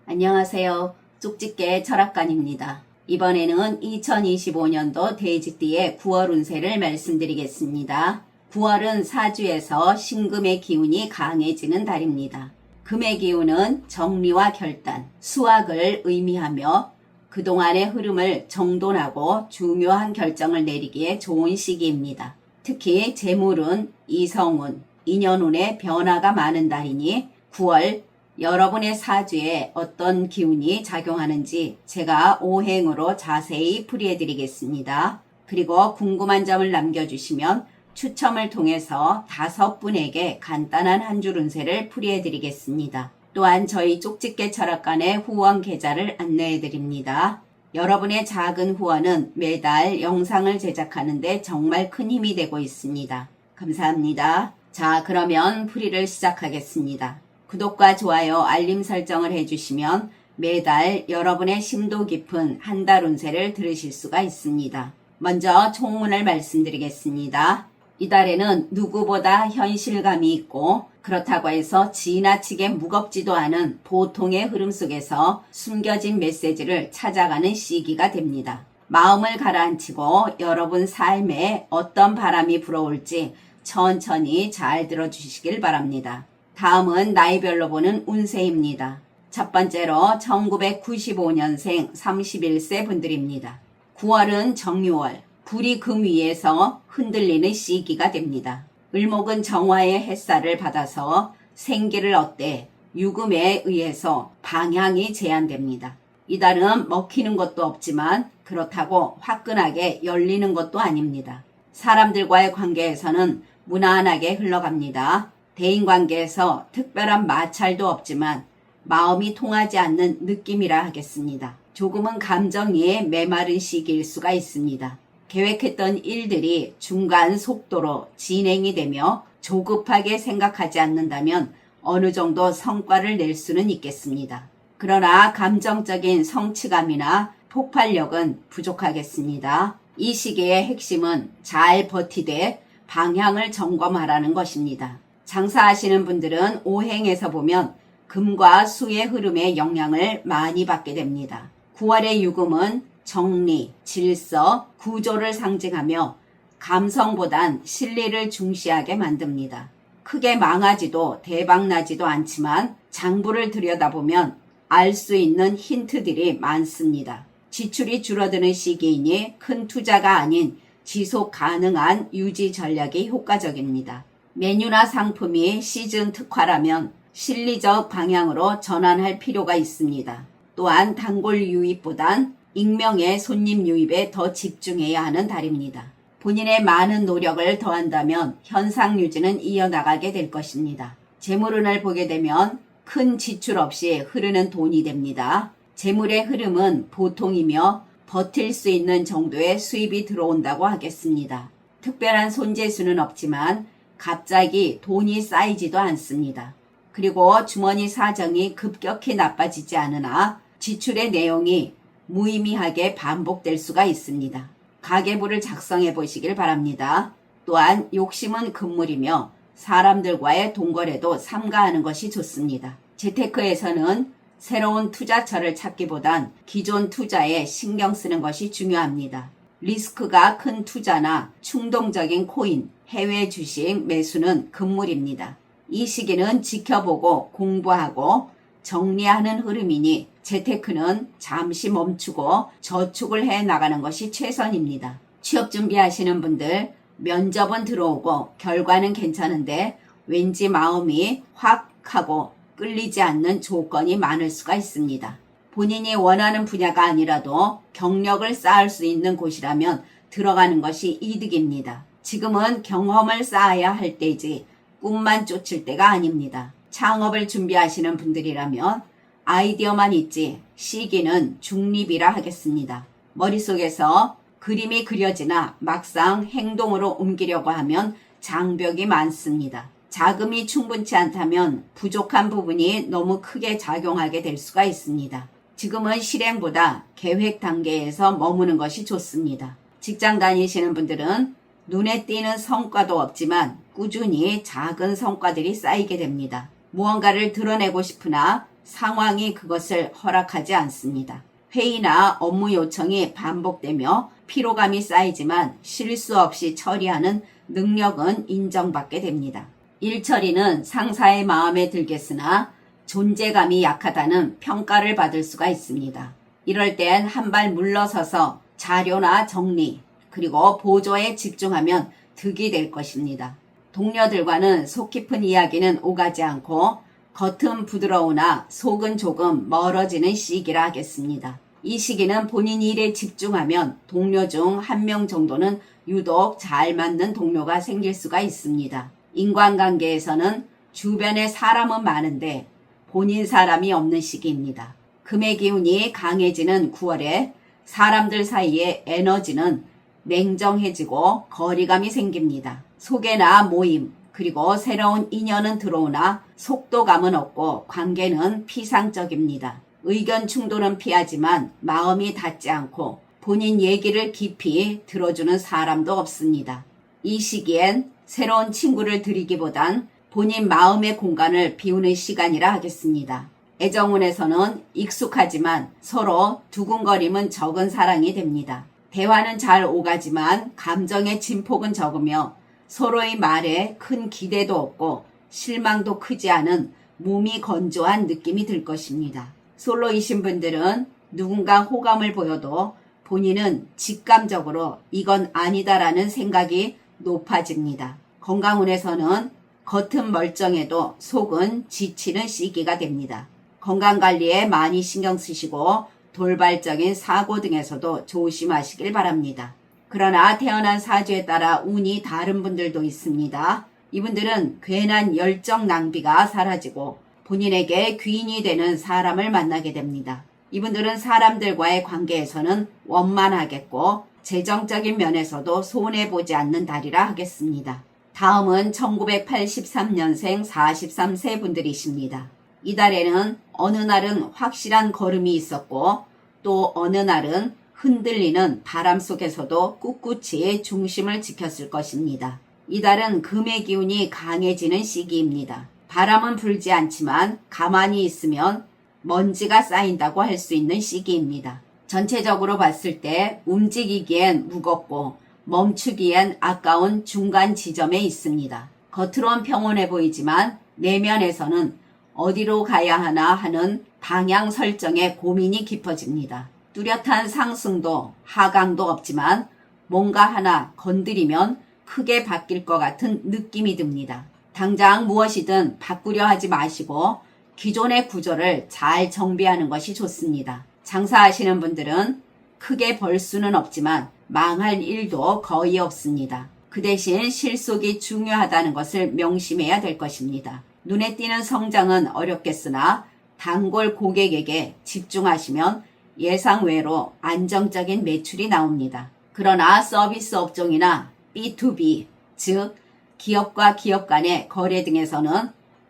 안녕하세요. 쪽집게 철학관입니다. 이번에는 2025년도 돼지띠의 9월 운세를 말씀드리겠습니다. 9월은 사주에서 신금의 기운이 강해지는 달입니다. 금의 기운은 정리와 결단, 수확을 의미하며 그동안의 흐름을 정돈하고 중요한 결정을 내리기에 좋은 시기입니다. 특히 재물운, 이성운, 인연운의 변화가 많은 달이니 9월 여러분의 사주에 어떤 기운이 작용하는지 제가 오행으로 자세히 풀이해드리겠습니다. 그리고 궁금한 점을 남겨주시면 추첨을 통해서 5분에게 간단한 한 줄 운세를 풀이해드리겠습니다. 또한 저희 쪽집게 철학관의 후원 계좌를 안내해드립니다. 여러분의 작은 후원은 매달 영상을 제작하는데 정말 큰 힘이 되고 있습니다. 감사합니다. 자, 그러면 풀이를 시작하겠습니다. 구독과 좋아요, 알림 설정을 해주시면 매달 여러분의 심도 깊은 한 달 운세를 들으실 수가 있습니다. 먼저 총문을 말씀드리겠습니다. 이달에는 누구보다 현실감이 있고 그렇다고 해서 지나치게 무겁지도 않은 보통의 흐름 속에서 숨겨진 메시지를 찾아가는 시기가 됩니다. 마음을 가라앉히고 여러분 삶에 어떤 바람이 불어올지 천천히 잘 들어주시길 바랍니다. 다음은 나이별로 보는 운세입니다. 첫 번째로 1995년생 31세 분들입니다. 9월은 정유월, 불이 금 위에서 흔들리는 시기가 됩니다. 을목은 정화의 햇살을 받아서 생기를 얻되 유금에 의해서 방향이 제한됩니다. 이달은 먹히는 것도 없지만 그렇다고 화끈하게 열리는 것도 아닙니다. 사람들과의 관계에서는 무난하게 흘러갑니다. 대인관계에서 특별한 마찰도 없지만 마음이 통하지 않는 느낌이라 하겠습니다. 조금은 감정이 메마른 시기일 수가 있습니다. 계획했던 일들이 중간 속도로 진행이 되며 조급하게 생각하지 않는다면 어느 정도 성과를 낼 수는 있겠습니다. 그러나 감정적인 성취감이나 폭발력은 부족하겠습니다. 이 시기의 핵심은 잘 버티되 방향을 점검하라는 것입니다. 장사하시는 분들은 오행에서 보면 금과 수의 흐름의 영향을 많이 받게 됩니다. 9월의 유금은 정리, 질서, 구조를 상징하며 감성보단 실리를 중시하게 만듭니다. 크게 망하지도 대박나지도 않지만 장부를 들여다보면 알 수 있는 힌트들이 많습니다. 지출이 줄어드는 시기이니 큰 투자가 아닌 지속 가능한 유지 전략이 효과적입니다. 메뉴나 상품이 시즌 특화라면 실리적 방향으로 전환할 필요가 있습니다. 또한 단골 유입보단 익명의 손님 유입에 더 집중해야 하는 달입니다. 본인의 많은 노력을 더한다면 현상 유지는 이어나가게 될 것입니다. 재물운을 보게 되면 큰 지출 없이 흐르는 돈이 됩니다. 재물의 흐름은 보통이며 버틸 수 있는 정도의 수입이 들어온다고 하겠습니다. 특별한 손재수는 없지만 갑자기 돈이 쌓이지도 않습니다. 그리고 주머니 사정이 급격히 나빠지지 않으나 지출의 내용이 무의미하게 반복될 수가 있습니다. 가계부를 작성해 보시길 바랍니다. 또한 욕심은 금물이며 사람들과의 동거래도 삼가하는 것이 좋습니다. 재테크에서는 새로운 투자처를 찾기보단 기존 투자에 신경 쓰는 것이 중요합니다. 리스크가 큰 투자나 충동적인 코인, 해외 주식 매수는 금물입니다. 이 시기는 지켜보고 공부하고 정리하는 흐름이니 재테크는 잠시 멈추고 저축을 해 나가는 것이 최선입니다. 취업 준비하시는 분들 면접은 들어오고 결과는 괜찮은데 왠지 마음이 확 하고 끌리지 않는 조건이 많을 수가 있습니다. 본인이 원하는 분야가 아니라도 경력을 쌓을 수 있는 곳이라면 들어가는 것이 이득입니다. 지금은 경험을 쌓아야 할 때이지 꿈만 쫓을 때가 아닙니다. 창업을 준비하시는 분들이라면 아이디어만 있지 시기는 중립이라 하겠습니다. 머릿속에서 그림이 그려지나 막상 행동으로 옮기려고 하면 장벽이 많습니다. 자금이 충분치 않다면 부족한 부분이 너무 크게 작용하게 될 수가 있습니다. 지금은 실행보다 계획 단계에서 머무는 것이 좋습니다. 직장 다니시는 분들은 눈에 띄는 성과도 없지만 꾸준히 작은 성과들이 쌓이게 됩니다. 무언가를 드러내고 싶으나 상황이 그것을 허락하지 않습니다. 회의나 업무 요청이 반복되며 피로감이 쌓이지만 실수 없이 처리하는 능력은 인정받게 됩니다. 일 처리는 상사의 마음에 들겠으나 존재감이 약하다는 평가를 받을 수가 있습니다. 이럴 땐 한 발 물러서서 자료나 정리, 그리고 보조에 집중하면 득이 될 것입니다. 동료들과는 속 깊은 이야기는 오가지 않고 겉은 부드러우나 속은 조금 멀어지는 시기라 하겠습니다. 이 시기는 본인 일에 집중하면 동료 중 한 명 정도는 유독 잘 맞는 동료가 생길 수가 있습니다. 인간관계에서는 주변에 사람은 많은데 본인 사람이 없는 시기입니다. 금의 기운이 강해지는 9월에 사람들 사이의 에너지는 냉정해지고 거리감이 생깁니다. 소개나 모임, 그리고 새로운 인연은 들어오나 속도감은 없고 관계는 피상적입니다. 의견 충돌은 피하지만 마음이 닿지 않고 본인 얘기를 깊이 들어주는 사람도 없습니다. 이 시기엔 새로운 친구를 들이기보단 본인 마음의 공간을 비우는 시간이라 하겠습니다. 애정운에서는 익숙하지만 서로 두근거림은 적은 사랑이 됩니다. 대화는 잘 오가지만 감정의 진폭은 적으며 서로의 말에 큰 기대도 없고 실망도 크지 않은 몸이 건조한 느낌이 들 것입니다. 솔로이신 분들은 누군가 호감을 보여도 본인은 직감적으로 이건 아니다라는 생각이 높아집니다. 건강운에서는 겉은 멀쩡해도 속은 지치는 시기가 됩니다. 건강관리에 많이 신경 쓰시고 돌발적인 사고 등에서도 조심하시길 바랍니다. 그러나 태어난 사주에 따라 운이 다른 분들도 있습니다. 이분들은 괜한 열정 낭비가 사라지고 본인에게 귀인이 되는 사람을 만나게 됩니다. 이분들은 사람들과의 관계에서는 원만하겠고 재정적인 면에서도 손해보지 않는 달이라 하겠습니다. 다음은 1983년생 43세 분들이십니다. 이 달에는 어느 날은 확실한 걸음이 있었고 또 어느 날은 흔들리는 바람 속에서도 꿋꿋이 중심을 지켰을 것입니다. 이 달은 금의 기운이 강해지는 시기입니다. 바람은 불지 않지만 가만히 있으면 먼지가 쌓인다고 할 수 있는 시기입니다. 전체적으로 봤을 때 움직이기엔 무겁고 멈추기엔 아까운 중간 지점에 있습니다. 겉으론 평온해 보이지만 내면에서는 어디로 가야 하나 하는 방향 설정에 고민이 깊어집니다. 뚜렷한 상승도 하강도 없지만 뭔가 하나 건드리면 크게 바뀔 것 같은 느낌이 듭니다. 당장 무엇이든 바꾸려 하지 마시고 기존의 구조를 잘 정비하는 것이 좋습니다. 장사하시는 분들은 크게 벌 수는 없지만 망할 일도 거의 없습니다. 그 대신 실속이 중요하다는 것을 명심해야 될 것입니다. 눈에 띄는 성장은 어렵겠으나 단골 고객에게 집중하시면 예상외로 안정적인 매출이 나옵니다. 그러나 서비스 업종이나 B2B, 즉 기업과 기업 간의 거래 등에서는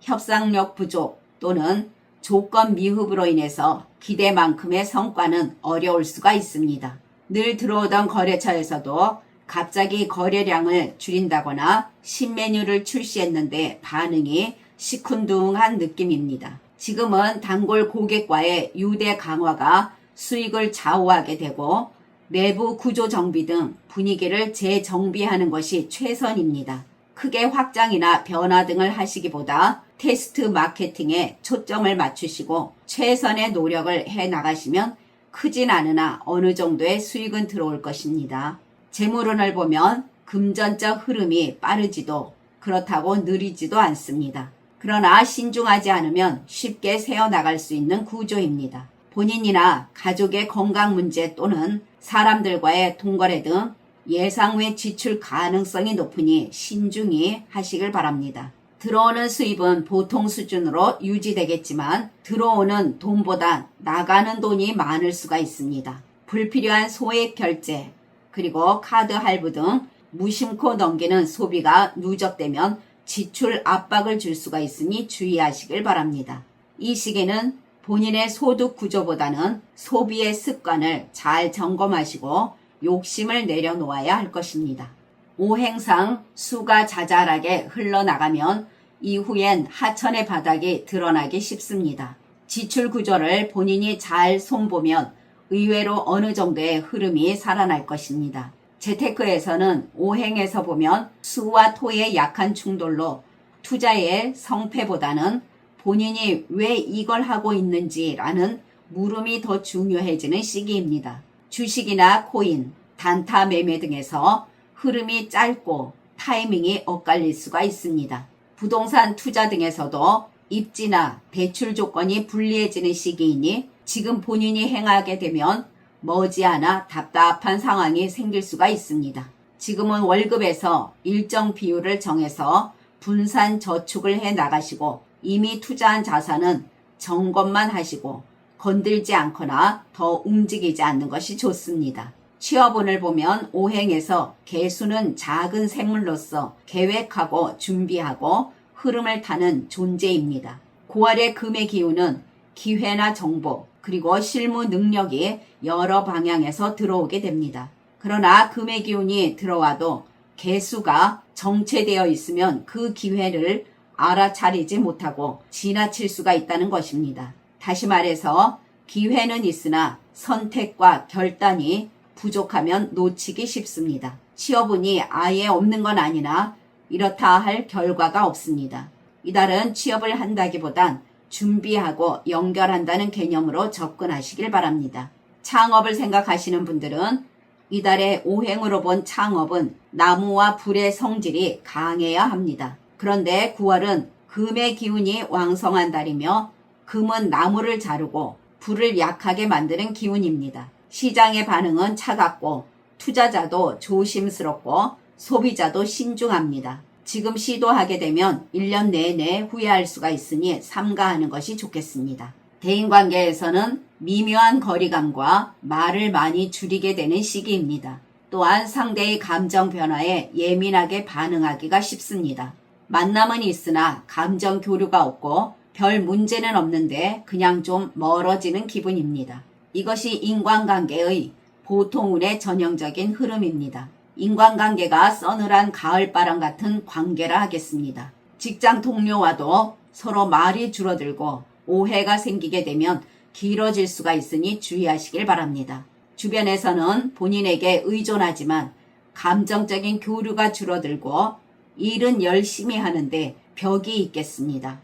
협상력 부족 또는 조건 미흡으로 인해서 기대만큼의 성과는 어려울 수가 있습니다. 늘 들어오던 거래처에서도 갑자기 거래량을 줄인다거나 신메뉴를 출시했는데 반응이 시큰둥한 느낌입니다. 지금은 단골 고객과의 유대 강화가 수익을 좌우하게 되고 내부 구조 정비 등 분위기를 재정비하는 것이 최선입니다. 크게 확장이나 변화 등을 하시기보다 테스트 마케팅에 초점을 맞추시고 최선의 노력을 해 나가시면 크진 않으나 어느 정도의 수익은 들어올 것입니다. 재물운을 보면 금전적 흐름이 빠르지도 그렇다고 느리지도 않습니다. 그러나 신중하지 않으면 쉽게 새어나갈 수 있는 구조입니다. 본인이나 가족의 건강 문제 또는 사람들과의 통거래 등 예상 외 지출 가능성이 높으니 신중히 하시길 바랍니다. 들어오는 수입은 보통 수준으로 유지되겠지만 들어오는 돈보다 나가는 돈이 많을 수가 있습니다. 불필요한 소액 결제, 그리고 카드 할부 등 무심코 넘기는 소비가 누적되면 지출 압박을 줄 수가 있으니 주의하시길 바랍니다. 이 시기는 본인의 소득 구조보다는 소비의 습관을 잘 점검하시고 욕심을 내려놓아야 할 것입니다. 오행상 수가 자잘하게 흘러나가면 이후엔 하천의 바닥이 드러나기 쉽습니다. 지출 구조를 본인이 잘 손보면 의외로 어느 정도의 흐름이 살아날 것입니다. 재테크에서는 오행에서 보면 수와 토의 약한 충돌로 투자의 성패보다는 본인이 왜 이걸 하고 있는지라는 물음이 더 중요해지는 시기입니다. 주식이나 코인, 단타 매매 등에서 흐름이 짧고 타이밍이 엇갈릴 수가 있습니다. 부동산 투자 등에서도 입지나 대출 조건이 불리해지는 시기이니 지금 본인이 행하게 되면 머지않아 답답한 상황이 생길 수가 있습니다. 지금은 월급에서 일정 비율을 정해서 분산 저축을 해 나가시고 이미 투자한 자산은 점검만 하시고 건들지 않거나 더 움직이지 않는 것이 좋습니다. 취업운을 보면 오행에서 개수는 작은 생물로서 계획하고 준비하고 흐름을 타는 존재입니다. 9월의 금의 기운은 기회나 정보 그리고 실무 능력이 여러 방향에서 들어오게 됩니다. 그러나 금의 기운이 들어와도 개수가 정체되어 있으면 그 기회를 알아차리지 못하고 지나칠 수가 있다는 것입니다. 다시 말해서 기회는 있으나 선택과 결단이 부족하면 놓치기 쉽습니다. 취업운이 아예 없는 건 아니나 이렇다 할 결과가 없습니다. 이달은 취업을 한다기보단 준비하고 연결한다는 개념으로 접근하시길 바랍니다. 창업을 생각하시는 분들은 이달의 오행으로 본 창업은 나무와 불의 성질이 강해야 합니다. 그런데 9월은 금의 기운이 왕성한 달이며 금은 나무를 자르고 불을 약하게 만드는 기운입니다. 시장의 반응은 차갑고 투자자도 조심스럽고 소비자도 신중합니다. 지금 시도하게 되면 1년 내내 후회할 수가 있으니 삼가하는 것이 좋겠습니다. 대인관계에서는 미묘한 거리감과 말을 많이 줄이게 되는 시기입니다. 또한 상대의 감정 변화에 예민하게 반응하기가 쉽습니다. 만남은 있으나 감정 교류가 없고 별 문제는 없는데 그냥 좀 멀어지는 기분입니다. 이것이 인간관계의 보통운의 전형적인 흐름입니다. 인간관계가 서늘한 가을바람 같은 관계라 하겠습니다. 직장 동료와도 서로 말이 줄어들고 오해가 생기게 되면 길어질 수가 있으니 주의하시길 바랍니다. 주변에서는 본인에게 의존하지만 감정적인 교류가 줄어들고 일은 열심히 하는데 벽이 있겠습니다.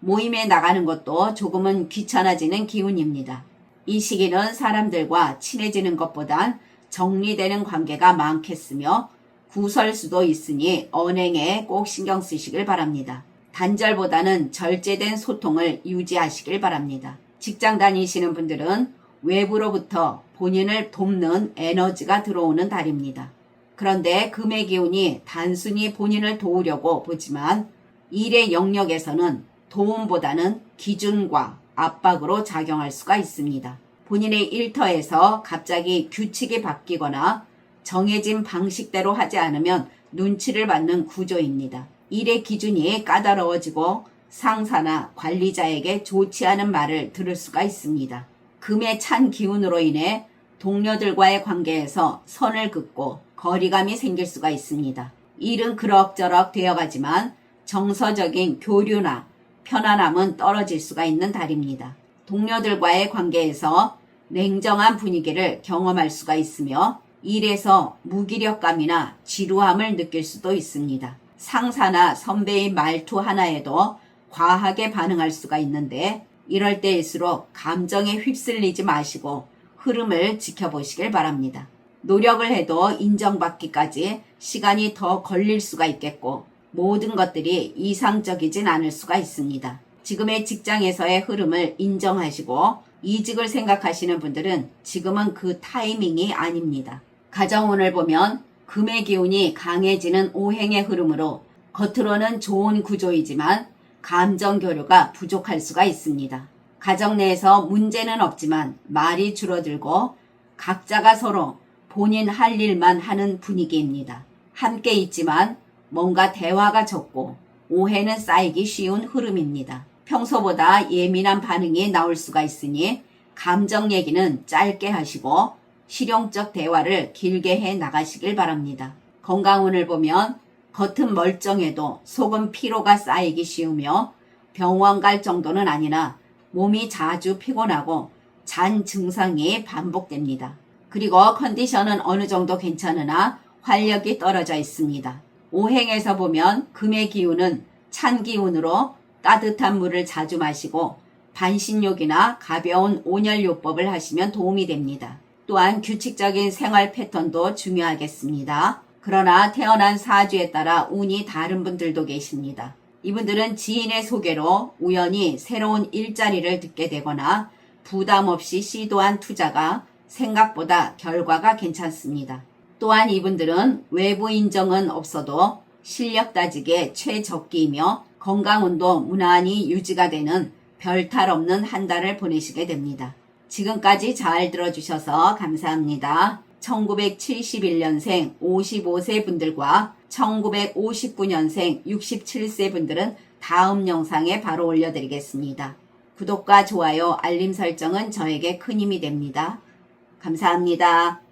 모임에 나가는 것도 조금은 귀찮아지는 기운입니다. 이 시기는 사람들과 친해지는 것보단 정리되는 관계가 많겠으며 구설수도 있으니 언행에 꼭 신경 쓰시길 바랍니다. 단절보다는 절제된 소통을 유지하시길 바랍니다. 직장 다니시는 분들은 외부로부터 본인을 돕는 에너지가 들어오는 달입니다. 그런데 금의 기운이 단순히 본인을 도우려고 보지만 일의 영역에서는 도움보다는 기준과 압박으로 작용할 수가 있습니다. 본인의 일터에서 갑자기 규칙이 바뀌거나 정해진 방식대로 하지 않으면 눈치를 받는 구조입니다. 일의 기준이 까다로워지고 상사나 관리자에게 좋지 않은 말을 들을 수가 있습니다. 금의 찬 기운으로 인해 동료들과의 관계에서 선을 긋고 거리감이 생길 수가 있습니다. 일은 그럭저럭 되어가지만 정서적인 교류나 편안함은 떨어질 수가 있는 달입니다. 동료들과의 관계에서 냉정한 분위기를 경험할 수가 있으며 일에서 무기력감이나 지루함을 느낄 수도 있습니다. 상사나 선배의 말투 하나에도 과하게 반응할 수가 있는데 이럴 때일수록 감정에 휩쓸리지 마시고 흐름을 지켜보시길 바랍니다. 노력을 해도 인정받기까지 시간이 더 걸릴 수가 있겠고 모든 것들이 이상적이진 않을 수가 있습니다. 지금의 직장에서의 흐름을 인정하시고 이직을 생각하시는 분들은 지금은 그 타이밍이 아닙니다. 가정운을 보면 금의 기운이 강해지는 오행의 흐름으로 겉으로는 좋은 구조이지만 감정 교류가 부족할 수가 있습니다. 가정 내에서 문제는 없지만 말이 줄어들고 각자가 서로 본인 할 일만 하는 분위기입니다. 함께 있지만 뭔가 대화가 적고 오해는 쌓이기 쉬운 흐름입니다. 평소보다 예민한 반응이 나올 수가 있으니 감정 얘기는 짧게 하시고 실용적 대화를 길게 해 나가시길 바랍니다. 건강운을 보면 겉은 멀쩡해도 속은 피로가 쌓이기 쉬우며 병원 갈 정도는 아니나 몸이 자주 피곤하고 잔 증상이 반복됩니다. 그리고 컨디션은 어느 정도 괜찮으나 활력이 떨어져 있습니다. 오행에서 보면 금의 기운은 찬 기운으로 따뜻한 물을 자주 마시고 반신욕이나 가벼운 온열요법을 하시면 도움이 됩니다. 또한 규칙적인 생활 패턴도 중요하겠습니다. 그러나 태어난 사주에 따라 운이 다른 분들도 계십니다. 이분들은 지인의 소개로 우연히 새로운 일자리를 듣게 되거나 부담 없이 시도한 투자가 생각보다 결과가 괜찮습니다. 또한 이분들은 외부 인정은 없어도 실력 따지기에 최적기이며 건강운도 무난히 유지가 되는 별탈 없는 한 달을 보내시게 됩니다. 지금까지 잘 들어주셔서 감사합니다. 1971년생 55세 분들과 1959년생 67세 분들은 다음 영상에 바로 올려드리겠습니다. 구독과 좋아요, 알림 설정은 저에게 큰 힘이 됩니다. 감사합니다.